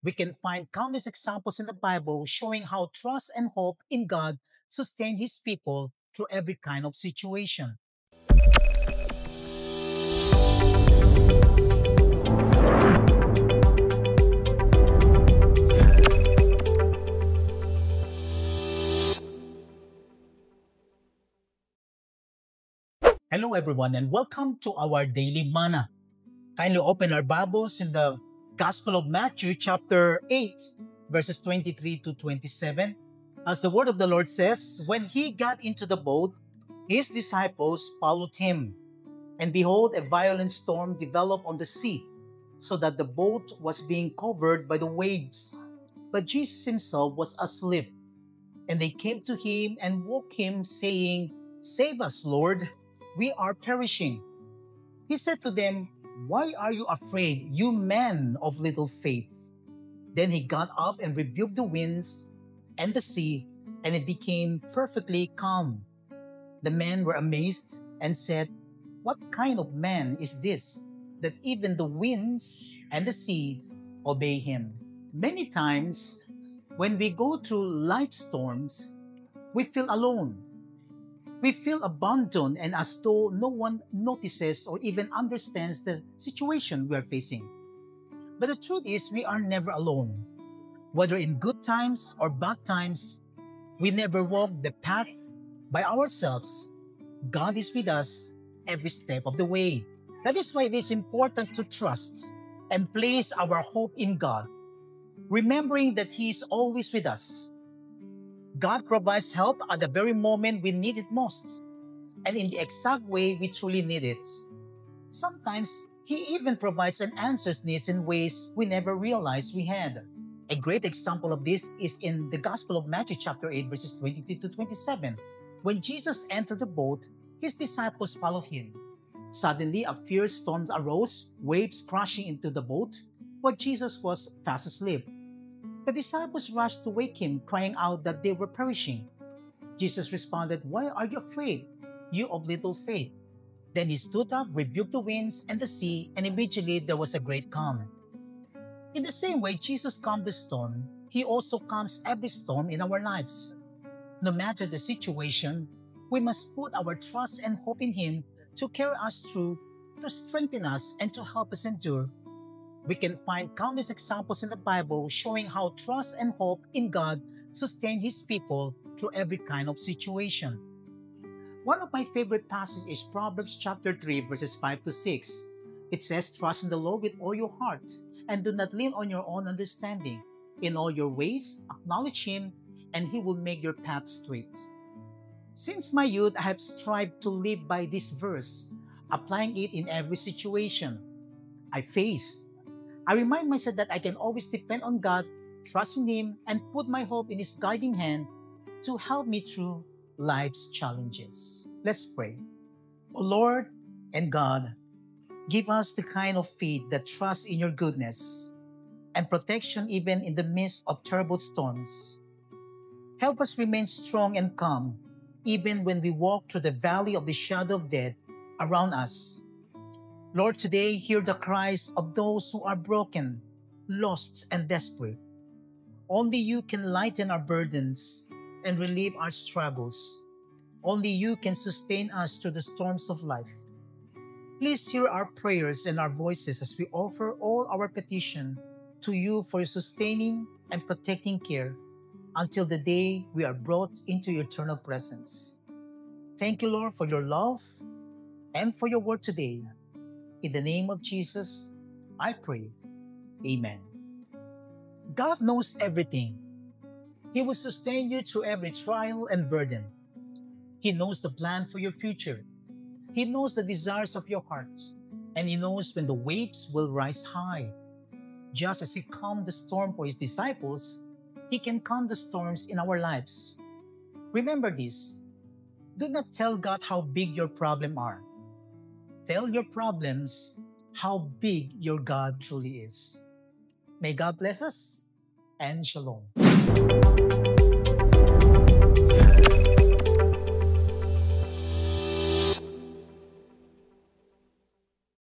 We can find countless examples in the Bible showing how trust and hope in God sustain His people through every kind of situation. Hello, everyone, and welcome to our daily manna. Kindly open our Bibles in the Gospel of Matthew, chapter 8, verses 23 to 27. As the word of the Lord says, when he got into the boat, his disciples followed him. And behold, a violent storm developed on the sea, so that the boat was being covered by the waves. But Jesus himself was asleep. And they came to him and woke him, saying, "Save us, Lord, we are perishing." He said to them, "Why are you afraid, you men of little faith?" Then he got up and rebuked the winds and the sea, and it became perfectly calm. The men were amazed and said, "What kind of man is this, that even the winds and the sea obey him?" Many times, when we go through life storms, we feel alone. We feel abandoned and as though no one notices or even understands the situation we are facing. But the truth is, we are never alone. Whether in good times or bad times, we never walk the path by ourselves. God is with us every step of the way. That is why it is important to trust and place our hope in God, remembering that He is always with us. God provides help at the very moment we need it most, and in the exact way we truly need it. Sometimes, He even provides and answers needs in ways we never realized we had. A great example of this is in the Gospel of Matthew chapter 8 verses 22 to 27. When Jesus entered the boat, His disciples followed Him. Suddenly, a fierce storm arose, waves crashing into the boat, but Jesus was fast asleep. The disciples rushed to wake him, crying out that they were perishing. Jesus responded, "Why are you afraid, you of little faith?" Then he stood up, rebuked the winds and the sea, and immediately there was a great calm. In the same way Jesus calmed the storm, He also calms every storm in our lives. No matter the situation, we must put our trust and hope in Him to carry us through, to strengthen us, and to help us endure. We can find countless examples in the Bible showing how trust and hope in God sustain His people through every kind of situation. One of my favorite passages is Proverbs chapter 3 verses 5 to 6. It says, "Trust in the Lord with all your heart, and do not lean on your own understanding. In all your ways, acknowledge Him, and He will make your path straight." Since my youth, I have strived to live by this verse, applying it in every situation I face. I remind myself that I can always depend on God, trust in Him, and put my hope in His guiding hand to help me through life's challenges. Let's pray. O Lord and God, give us the kind of faith that trusts in your goodness and protection even in the midst of terrible storms. Help us remain strong and calm even when we walk through the valley of the shadow of death around us. Lord, today hear the cries of those who are broken, lost, and desperate. Only you can lighten our burdens and relieve our struggles. Only you can sustain us through the storms of life. Please hear our prayers and our voices as we offer all our petition to you for your sustaining and protecting care until the day we are brought into your eternal presence. Thank you, Lord, for your love and for your word today. In the name of Jesus, I pray. Amen. God knows everything. He will sustain you through every trial and burden. He knows the plan for your future. He knows the desires of your heart. And He knows when the waves will rise high. Just as He calmed the storm for His disciples, He can calm the storms in our lives. Remember this. Do not tell God how big your problems are. Tell your problems how big your God truly is. May God bless us and shalom.